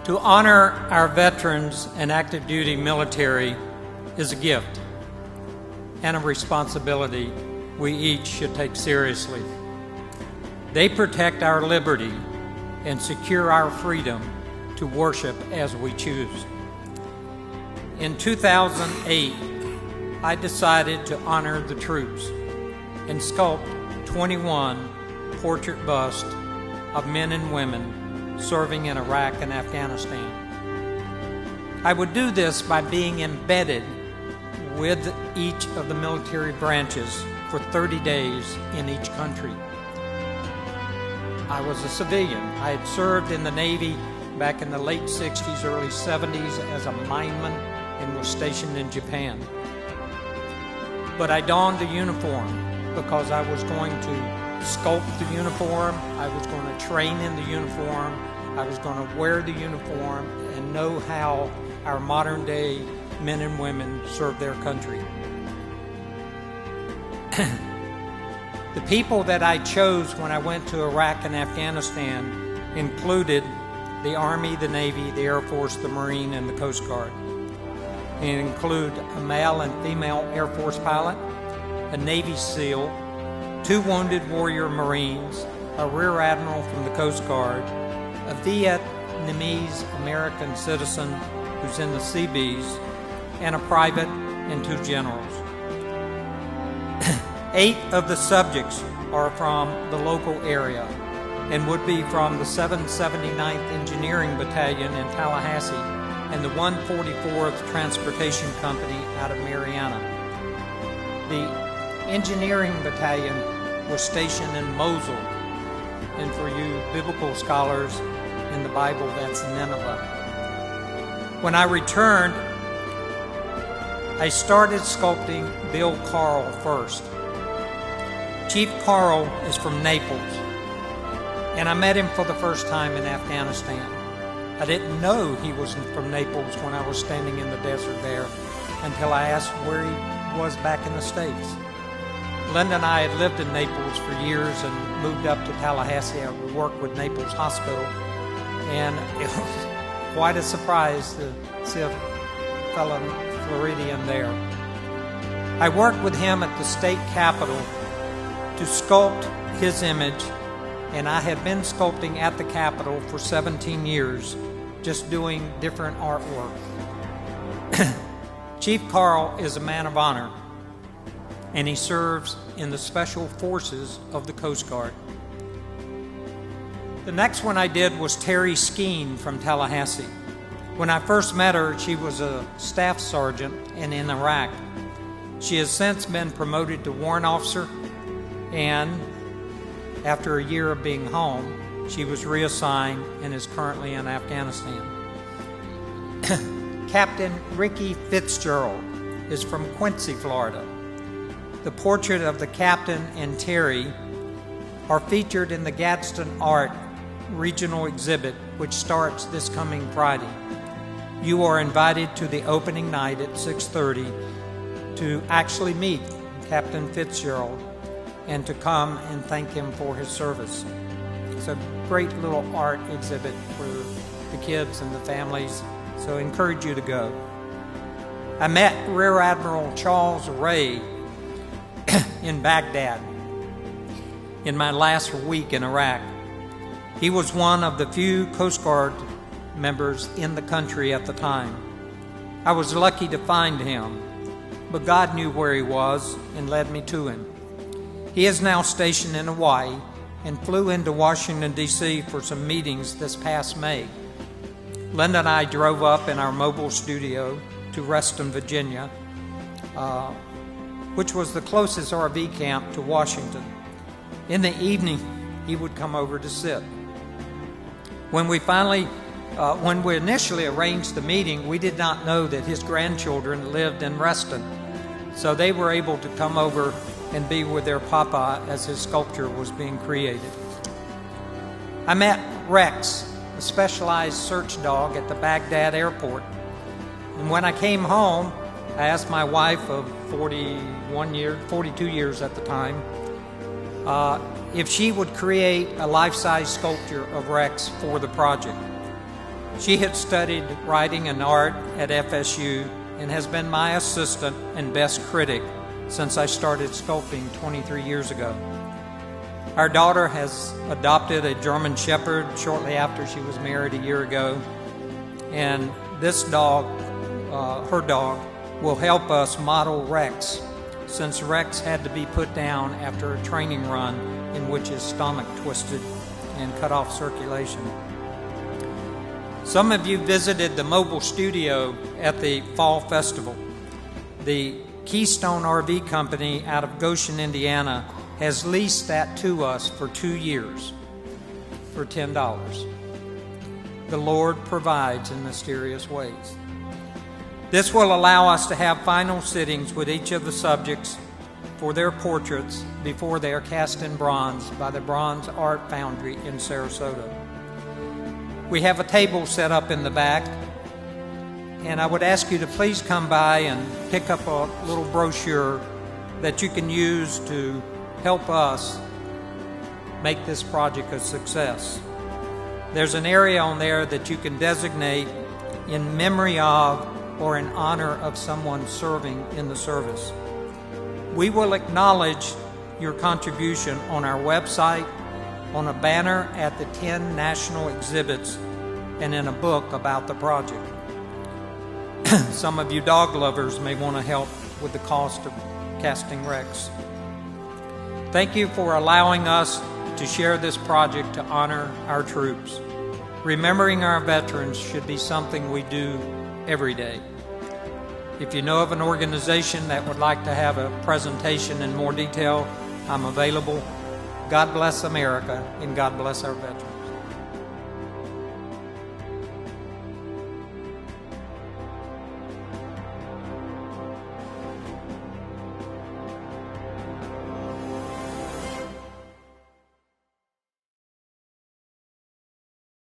To honor our veterans and active duty military is a gift and a responsibility we each should take seriously. They protect our liberty and secure our freedom to worship as we choose. In 2008, I decided to honor the troops and sculpt 21 portrait busts of men and women serving in Iraq and Afghanistan. I would do this by being embedded with each of the military branches for 30 days in each country. I was a civilian. I had served in the Navy back in the late 60s, early 70s as a mineman and was stationed in Japan. But I donned the uniform because I was going to sculpt the uniform, I was going to train in the uniform, I was going to wear the uniform and know how our modern day men and women serve their country. The people that I chose when I went to Iraq and Afghanistan included the Army, the Navy, the Air Force, the Marine, and the Coast Guard. It include a male and female Air Force pilot, a Navy SEAL, 2 wounded warrior Marines, a Rear Admiral from the Coast Guard, a Vietnamese American citizen who's in the Seabees, and a private and 2 generals. 8 of the subjects are from the local area and would be from the 779th Engineering Battalion in Tallahassee and the 144th Transportation Company out of Mariana. The Engineering Battalion was stationed in Mosul, and for you biblical scholars in the Bible, that's Nineveh. When I returned, I started sculpting Bill Carl first. Chief Carl is from Naples, and I met him for the first time in Afghanistan. I didn't know he was from Naples when I was standing in the desert there until I asked where he was back in the States. Linda and I had lived in Naples for years and moved up to Tallahassee. I would work with Naples Hospital, and it was quite a surprise to see a fellow Floridian there. I worked with him at the state capitol to sculpt his image, and I had been sculpting at the Capitol for 17 years, just doing different artwork. Chief Carl is a man of honor, and he serves in the Special Forces of the Coast Guard. The next one I did was Terry Skeen from Tallahassee. When I first met her, she was a staff sergeant and in Iraq. She has since been promoted to warrant officer, and after a year of being home, she was reassigned and is currently in Afghanistan. Captain Ricky Fitzgerald is from Quincy, Florida. The portrait of the captain and Terry are featured in the Gadsden Art Regional Exhibit, which starts this coming Friday. You are invited to the opening night at 6:30 to actually meet Captain Fitzgerald and to come and thank him for his service. It's a great little art exhibit for the kids and the families, so I encourage you to go. I met Rear Admiral Charles Ray in Baghdad in my last week in Iraq. He was one of the few Coast Guard members in the country at the time. I was lucky to find him, but God knew where he was and led me to him. He is now stationed in Hawaii and flew into Washington, D.C. for some meetings this past May. Linda and I drove up in our mobile studio to Reston, Virginia, which was the closest RV camp to Washington. In the evening, he would come over to sit. When we initially arranged the meeting, we did not know that his grandchildren lived in Reston. So they were able to come over and be with their papa as his sculpture was being created. I met Rex, a specialized search dog, at the Baghdad airport. And when I came home, I asked my wife of 42 years at the time, if she would create a life-size sculpture of Rex for the project. She had studied writing and art at FSU and has been my assistant and best critic since I started sculpting 23 years ago. Our daughter has adopted a German Shepherd shortly after she was married a year ago, and this dog, her dog, will help us model Rex, since Rex had to be put down after a training run in which his stomach twisted and cut off circulation. Some of you visited the mobile studio at the Fall Festival. The Keystone RV Company out of Goshen, Indiana, has leased that to us for 2 years for $10. The Lord provides in mysterious ways. This will allow us to have final sittings with each of the subjects for their portraits before they are cast in bronze by the Bronze Art Foundry in Sarasota. We have a table set up in the back, and I would ask you to please come by and pick up a little brochure that you can use to help us make this project a success. There's an area on there that you can designate in memory of or in honor of someone serving in the service. We will acknowledge your contribution on our website, on a banner at the 10 national exhibits, and in a book about the project. Some of you dog lovers may want to help with the cost of casting Rex. Thank you for allowing us to share this project to honor our troops. Remembering our veterans should be something we do every day. If you know of an organization that would like to have a presentation in more detail, I'm available. God bless America, and God bless our veterans.